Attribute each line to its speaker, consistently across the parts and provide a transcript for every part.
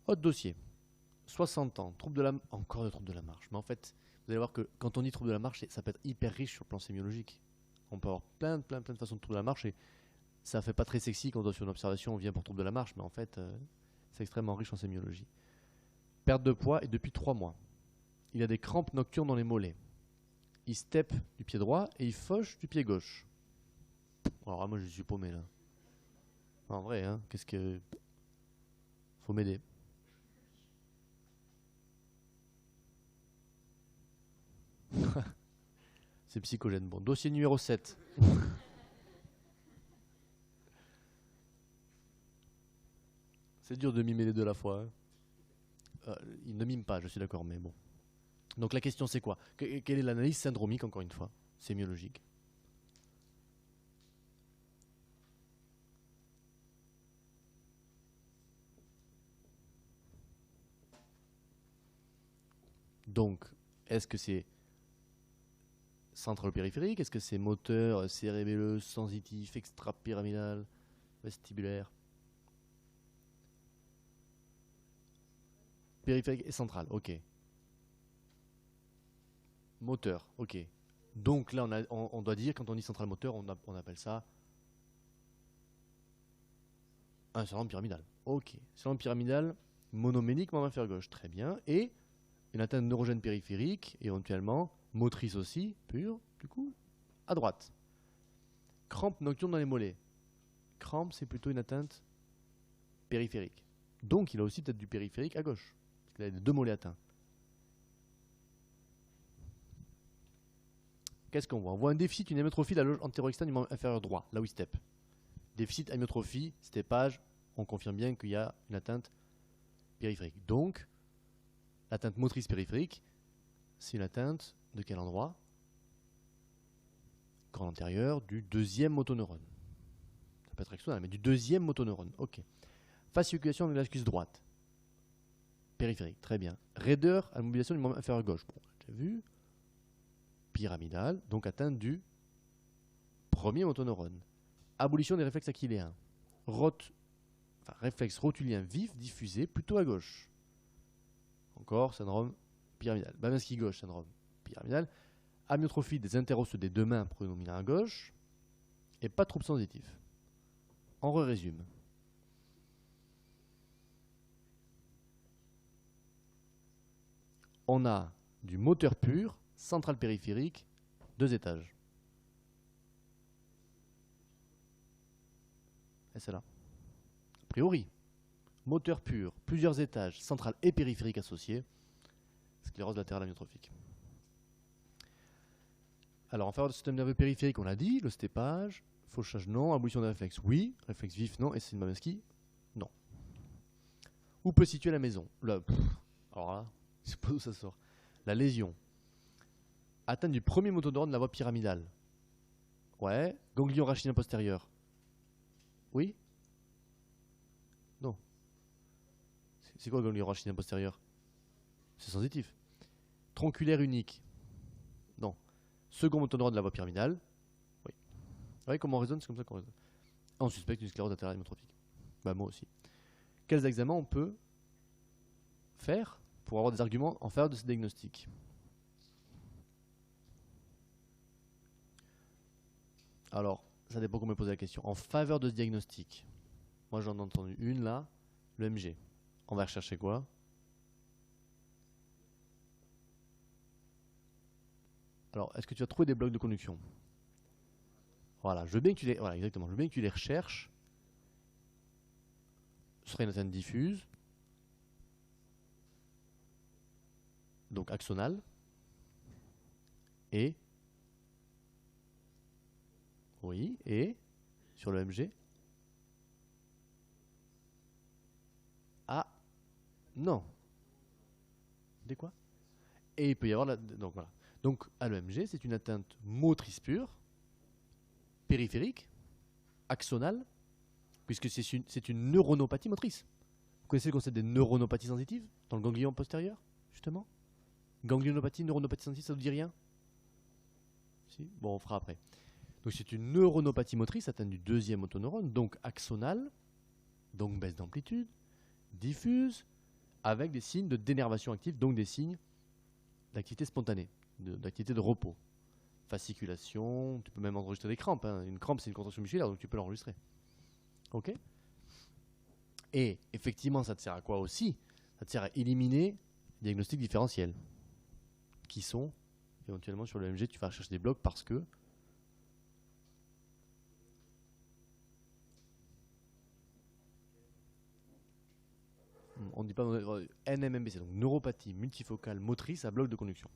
Speaker 1: Autre dossier. 60 ans, encore des troubles de la marche. Mais en fait, vous allez voir que quand on dit troubles de la marche, ça peut être hyper riche sur le plan sémiologique. On peut avoir plein de façons de troubles de la marche et ça fait pas très sexy quand on doit sur une observation, on vient pour troubles de la marche, mais en fait, c'est extrêmement riche en sémiologie. Perte de poids et depuis 3 mois. Il a des crampes nocturnes dans les mollets. Il step du pied droit et il fauche du pied gauche. Alors moi je suis paumé là. En vrai, hein, qu'est-ce que... Faut m'aider. C'est psychogène. Bon, dossier numéro 7. C'est dur de mimer les deux à la fois. Hein. Il ne mime pas, je suis d'accord, mais bon. Donc la question c'est quoi? Quelle est l'analyse syndromique, encore une fois, sémiologique? Donc, est-ce que c'est central-périphérique? Est-ce que c'est moteur, cérébelleux, sensitif, extra-pyramidal, vestibulaire? Périphérique et central, ok. Moteur, ok. Donc là, on doit dire, quand on dit central moteur, on appelle ça un syndrome pyramidal. Ok. Syndrome pyramidal, monoménique, main inférieure gauche, très bien. Et une atteinte neurogène périphérique, et éventuellement motrice aussi, pure, du coup, à droite. Crampe nocturne dans les mollets. Crampe, c'est plutôt une atteinte périphérique. Donc il a aussi peut-être du périphérique à gauche. Parce qu'il a les deux mollets atteints. Qu'est-ce qu'on voit? On voit un déficit, une hémiotrophie de la loge antéro-externe du membre inférieur droit, là où il step. Déficit, hémiotrophie, steppage, on confirme bien qu'il y a une atteinte périphérique. Donc, l'atteinte motrice périphérique, c'est une atteinte de quel endroit? Corps antérieur du deuxième motoneurone. Ça peut être axonal, mais du deuxième motoneurone. Ok. Fasciculation de l'axus droite. Périphérique, très bien. Raideur à la mobilisation du membre inférieur gauche. Bon, on l'a déjà vu. Pyramidal, donc atteinte du premier motoneurone. Abolition des réflexes achilléens. Réflexe rotulien vif diffusé plutôt à gauche. Encore syndrome pyramidal. Babinski gauche, syndrome pyramidal. Amyotrophie des interosseux des deux mains prédominant à gauche. Et pas de troubles sensitifs. On résume. On a du moteur pur, central périphérique, 2 étages. Et c'est là. A priori, moteur pur, plusieurs étages, central et périphérique associés, sclérose latérale amyotrophique. Alors en faveur du système nerveux périphérique, on l'a dit, le steppage, fauchage non, abolition des réflexes oui, réflexe vif non, et c'est une Babinski non. Où peut situer la maison? Là, alors là, je sais pas d'où ça sort. La lésion. Atteinte du premier motoneurone de la voie pyramidale. Ouais. Ganglion rachidien postérieur. Oui? Non. C'est quoi le ganglion rachidien postérieur? C'est sensitif. Tronculaire unique. Non. Second motoneurone de la voie pyramidale. Oui. Vous voyez comment on raisonne? C'est comme ça qu'on raisonne. On suspecte une sclérose latérale amyotrophique. Bah moi aussi. Quels examens on peut faire pour avoir des arguments en faveur de ce diagnostic? Alors, ça dépend comment me poser la question. En faveur de ce diagnostic, moi j'en ai entendu une là, le MG. On va rechercher quoi? Alors, est-ce que tu as trouvé des blocs de conduction? Voilà, je veux bien que tu les, voilà, exactement. Je veux bien que tu les recherches. Ce serait une atteinte diffuse, donc axonale, et oui, et sur le MG. Ah, non. Des quoi? Et il peut y avoir donc voilà. Donc à l'EMG, c'est une atteinte motrice pure, périphérique, axonale, puisque c'est une neuronopathie motrice. Vous connaissez le concept des neuronopathies sensitives dans le ganglion postérieur, justement? Ganglionopathie, neuronopathie sensitive, ça vous dit rien? Si? Bon, on fera après. Donc c'est une neuronopathie motrice atteinte du deuxième motoneurone, donc axonale, donc baisse d'amplitude, diffuse, avec des signes de dénervation active, donc des signes d'activité spontanée, d'activité de repos. Fasciculation, tu peux même enregistrer des crampes. Hein. Une crampe, c'est une contraction musculaire, donc tu peux l'enregistrer. Ok ? Et effectivement, ça te sert à quoi aussi ? Ça te sert à éliminer les diagnostics différentiels, qui sont, éventuellement sur l'EMG, tu vas chercher des blocs parce que on ne dit pas NMMBC, donc neuropathie multifocale motrice à bloc de conduction.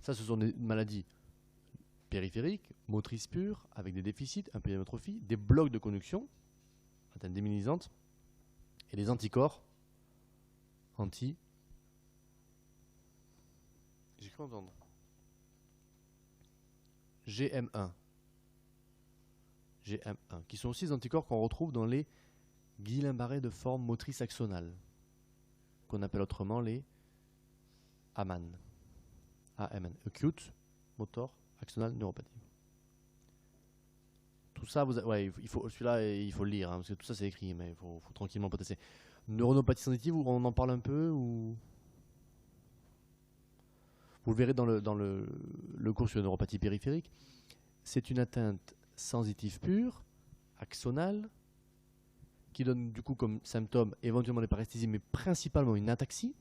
Speaker 1: Ça, ce sont des maladies périphériques, motrices pures, avec des déficits, un peu d'hypertrophie, des blocs de conduction, atteinte déminilisante, et des anticorps anti. J'ai cru entendre. GM1. GM1, qui sont aussi des anticorps qu'on retrouve dans les Guillain-Barré de forme motrice axonale, qu'on appelle autrement les AMAN. AMN, Acute Motor Axonal Neuropathie. Tout ça, ouais, celui-là, il faut le lire, hein, parce que tout ça c'est écrit, mais il faut tranquillement potasser. Neuronopathie sensitive, on en parle un peu ou... Vous le verrez dans le cours sur la neuropathie périphérique. C'est une atteinte sensitive pure, axonale, qui donne du coup comme symptômes éventuellement des paresthésies, mais principalement une ataxie,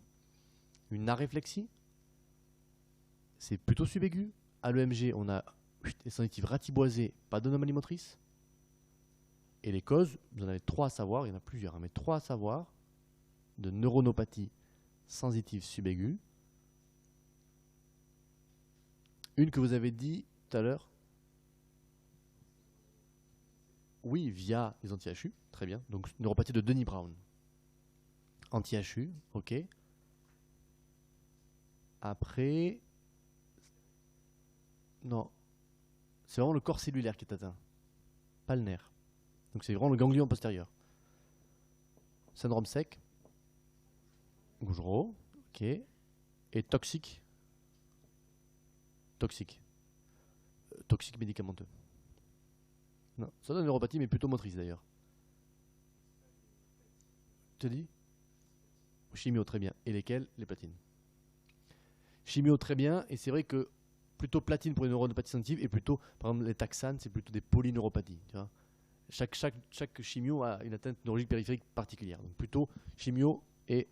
Speaker 1: une aréflexie. C'est plutôt subaigu. À l'EMG, on a des sensitives ratiboisées, pas d'anomalie motrice. Et les causes, vous en avez 3 à savoir, il y en a plusieurs, hein, mais 3 à savoir, de neuronopathie sensitive subaiguë. Une que vous avez dit tout à l'heure. Oui, via les anti-HU, très bien. Donc neuropathie de Denis Brown. Anti-HU, ok. Après, non, c'est vraiment le corps cellulaire qui est atteint, pas le nerf. Donc c'est vraiment le ganglion postérieur. Syndrome sec, Gougerot, ok. Et toxique. Toxique médicamenteux. Non, ça donne neuropathie, mais plutôt motrice d'ailleurs. Tu te dis ? Chimio, très bien. Et lesquels ? Les platines. Chimio, très bien. Et c'est vrai que plutôt platine pour une neuropathie sensitive et plutôt, par exemple, les taxanes, c'est plutôt des polyneuropathies. Tu vois, chaque chimio a une atteinte neurologique périphérique particulière. Donc plutôt chimio et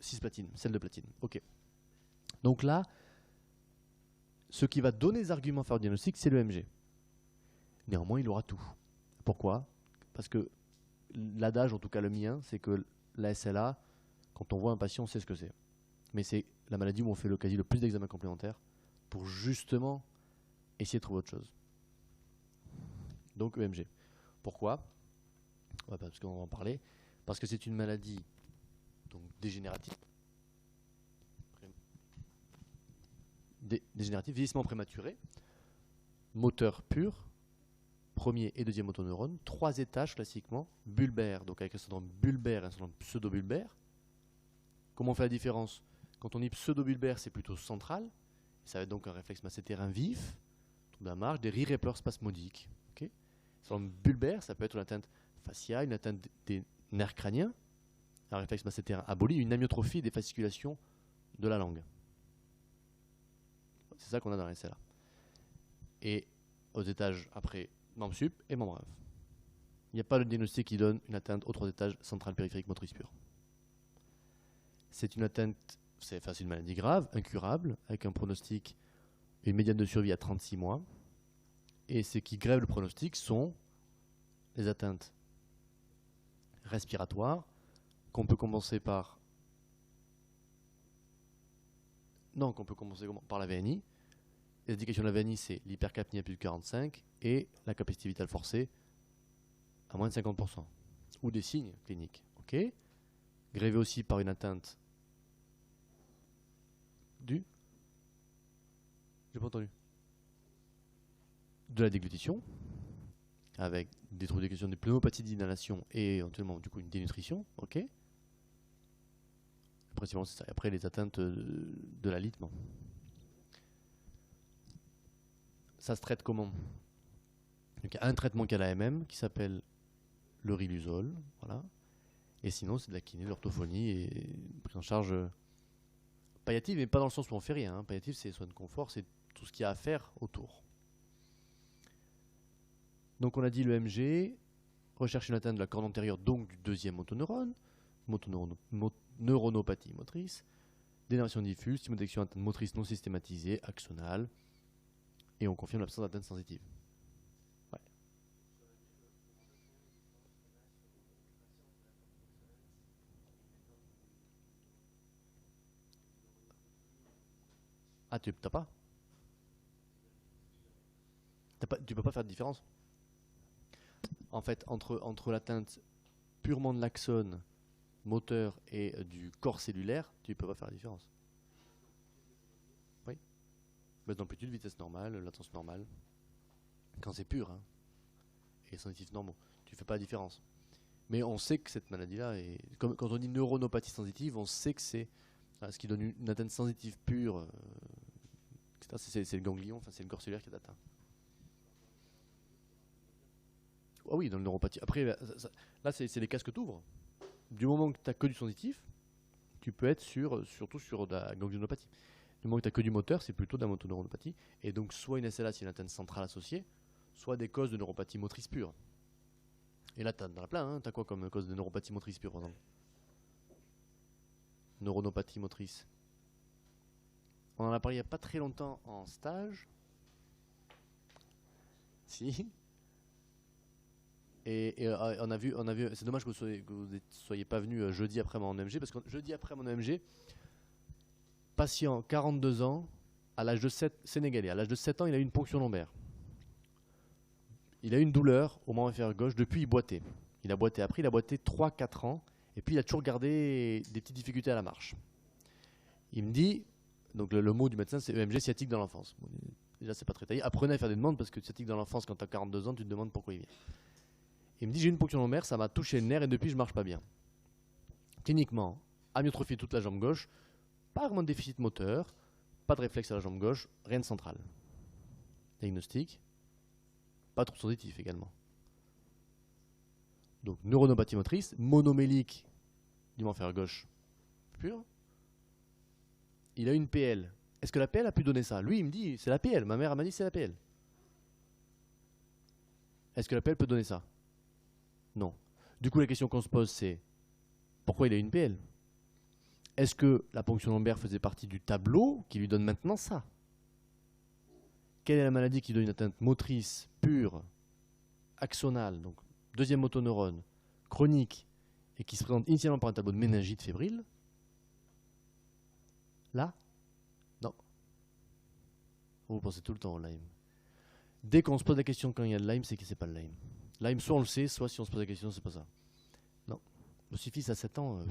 Speaker 1: cisplatine, celle de platine. Ok. Donc là, ce qui va donner des arguments à faire le diagnostic, c'est l'EMG. Néanmoins, il aura tout. Pourquoi ? Parce que l'adage, en tout cas le mien, c'est que la SLA, quand on voit un patient, on sait ce que c'est. Mais c'est la maladie où on fait le plus d'examens complémentaires pour justement essayer de trouver autre chose. Donc EMG. Pourquoi ? Ouais, parce qu'on va en parler. Parce que c'est une maladie donc dégénérative. Dégénérative, vieillissement prématuré, moteur pur, premier et deuxième motoneurone, 3 étages classiquement, bulbaire, donc avec un syndrome bulbaire et un syndrome pseudo-bulbaire. Comment on fait la différence ? Quand on dit pseudo-bulbaire, c'est plutôt central, ça va être donc un réflexe masséterien vif, trouble de la marge, des rires et pleurs spasmodiques. Okay. Syndrome bulbaire, ça peut être une atteinte faciale, une atteinte des nerfs crâniens, un réflexe masséterien aboli, une amyotrophie des fasciculations de la langue. C'est ça qu'on a dans la SLA. Et aux étages après, membre sup et membre inf. Il n'y a pas de diagnostic qui donne une atteinte aux 3 étages centrale périphérique motrice pure. C'est une atteinte, c'est une maladie grave, incurable, avec un pronostic, une médiane de survie à 36 mois. Et ce qui grève le pronostic sont les atteintes respiratoires, qu'on peut commencer par... Non, qu'on peut commencer par la VNI. Les indications de la VNI, c'est l'hypercapnie à plus de 45 et la capacité vitale forcée à moins de 50%. Ou des signes cliniques. Ok. Grévé aussi par une atteinte du... J'ai pas entendu. De la déglutition, avec des troubles d'églutition, des pneumopathies d'inhalation et éventuellement du coup une dénutrition. Ok. Principalement c'est ça. Après les atteintes de l'alitement. Ça se traite comment ? Donc, il y a un traitement qui a l'AMM qui s'appelle le riluzole, voilà. Et sinon, c'est de la kiné, de l'orthophonie et prise en charge palliative, mais pas dans le sens où on fait rien. Hein. Palliative, c'est soins de confort, c'est tout ce qu'il y a à faire autour. Donc on a dit le MG, recherche une atteinte de la corde antérieure, donc du deuxième motoneurone, neuronopathie motrice, dénervation diffuse, stimulation atteinte motrice non systématisée, axonale, et on confirme l'absence d'atteinte sensitive. Ouais. Ah, tu n'as pas, tu peux pas faire de différence. En fait, entre l'atteinte purement de l'axone moteur et du corps cellulaire, tu peux pas faire la différence. Oui. Baisse d'amplitude, vitesse normale, latence normale. Quand c'est pur, hein, et sensitifs normaux, tu fais pas la différence. Mais on sait que cette maladie-là est. Comme quand on dit neuronopathie sensitive, on sait que c'est ce qui donne une atteinte sensitive pure, etc. C'est le ganglion, enfin c'est le corps cellulaire qui est atteint. Ah oui, dans le neuropathie. Après, là, c'est les casques que tu ouvres. Du moment que tu n'as que du sensitif, tu peux être surtout sur de la ganglionopathie. Du moment que tu n'as que du moteur, c'est plutôt de la motoneuropathie. Et donc, soit une SLA, c'est une atteinte centrale associée, soit des causes de neuropathie motrice pure. Et là, tu en as plein. Hein. Tu as quoi comme cause de neuropathie motrice pure, par exemple? Neuronopathie motrice. On en a parlé il n'y a pas très longtemps en stage. Si. Et on a vu, c'est dommage que vous ne soyez pas venu jeudi après mon OMG, parce que jeudi après mon OMG, patient 42 ans, à l'âge de 7, sénégalais, à l'âge de 7 ans, il a eu une ponction lombaire. Il a eu une douleur au membre inférieur gauche, depuis il boitait. Il a boité après, il a boité 3-4 ans, et puis il a toujours gardé des petites difficultés à la marche. Il me dit, donc le mot du médecin c'est EMG sciatique dans l'enfance. Bon, déjà c'est pas très taillé, apprenez à faire des demandes, parce que sciatique dans l'enfance, quand tu as 42 ans, tu te demandes pourquoi il vient. Il me dit j'ai une ponction lombaire, ça m'a touché le nerf et depuis je marche pas bien. Cliniquement, amyotrophie toute la jambe gauche, pas vraiment de déficit moteur, pas de réflexe à la jambe gauche, rien de central. Diagnostic, pas trop sensitif également. Donc neuronopathie motrice, monomélique du membre inférieur gauche pur. Il a une PL. Est-ce que la PL a pu donner ça? Lui il me dit c'est la PL, ma mère m'a dit c'est la PL. Est-ce que la PL peut donner ça? Non. Du coup, la question qu'on se pose, c'est pourquoi il a une PL? Est-ce que la ponction lombaire faisait partie du tableau qui lui donne maintenant ça? Quelle est la maladie qui donne une atteinte motrice pure, axonale, donc deuxième motoneurone, chronique, et qui se présente initialement par un tableau de méningite fébrile? Là? Non. Vous pensez tout le temps au Lyme. Dès qu'on se pose la question quand il y a le Lyme, c'est que c'est pas le Lyme. Lyme, soit on le sait, soit si on se pose la question, c'est pas ça. Non. Le fils à 7 ans.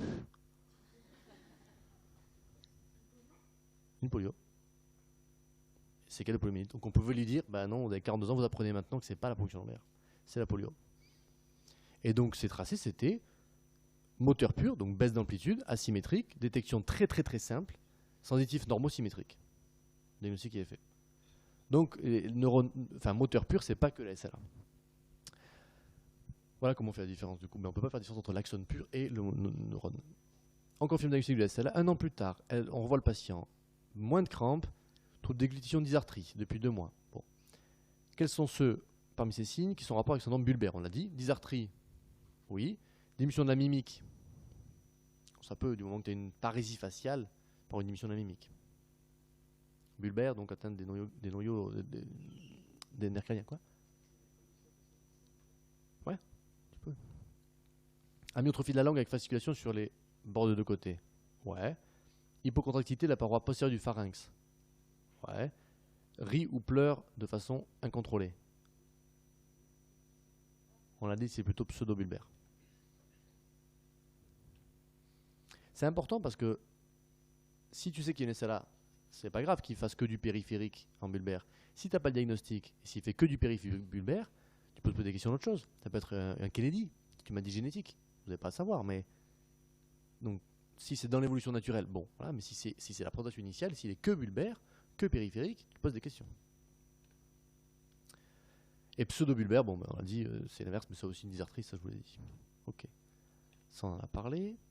Speaker 1: Une polio. C'est quelle poliomyélite? Donc on pouvait lui dire, bah non, vous avez 42 ans, vous apprenez maintenant que c'est pas la ponction lombaire, c'est la polio. Et donc ces tracés, c'était moteur pur, donc baisse d'amplitude, asymétrique, détection très très très simple, sensitif normosymétrique. Diagnostic qui est fait. Donc moteur pur, c'est pas que la SLA. Voilà comment on fait la différence du coup. Mais on ne peut pas faire la différence entre l'axone pur et le neurone. On confirme le diagnostic de la SLA. Un an plus tard, on revoit le patient. Moins de crampes, trouble de déglutition dysarthrie depuis 2 mois. Bon. Quels sont ceux parmi ces signes qui sont en rapport avec son syndrome bulbaire? On l'a dit. Dysarthrie, oui. Diminution de la mimique. Ça peut, du moment que tu as une parésie faciale, par une diminution de la mimique. Bulbaire, donc atteinte des noyaux des nerfs crâniens, quoi. Ouais, tu peux. Amyotrophie de la langue avec fasciculation sur les bords de 2 côtés. Ouais. Hypocontractilité de la paroi postérieure du pharynx. Ouais. Rit ou pleure de façon incontrôlée. On l'a dit, c'est plutôt pseudo-bulbaire. C'est important parce que si tu sais qu'il y a une SLA, c'est pas grave qu'il fasse que du périphérique en bulbaire. Si tu n'as pas le diagnostic et s'il fait que du périphérique bulbaire, tu peux te poser des questions d'autre chose. Ça peut être un Kennedy, tu m'as dit génétique, vous n'avez pas à savoir, mais donc si c'est dans l'évolution naturelle, bon, voilà, mais si c'est la présentation initiale, s'il est que bulbaire, que périphérique, tu poses des questions. Et pseudo-bulbaire, bon, ben, on a dit, c'est l'inverse, mais ça aussi une dysarthrie, ça je vous l'ai dit. Ok. Ça on en a parlé.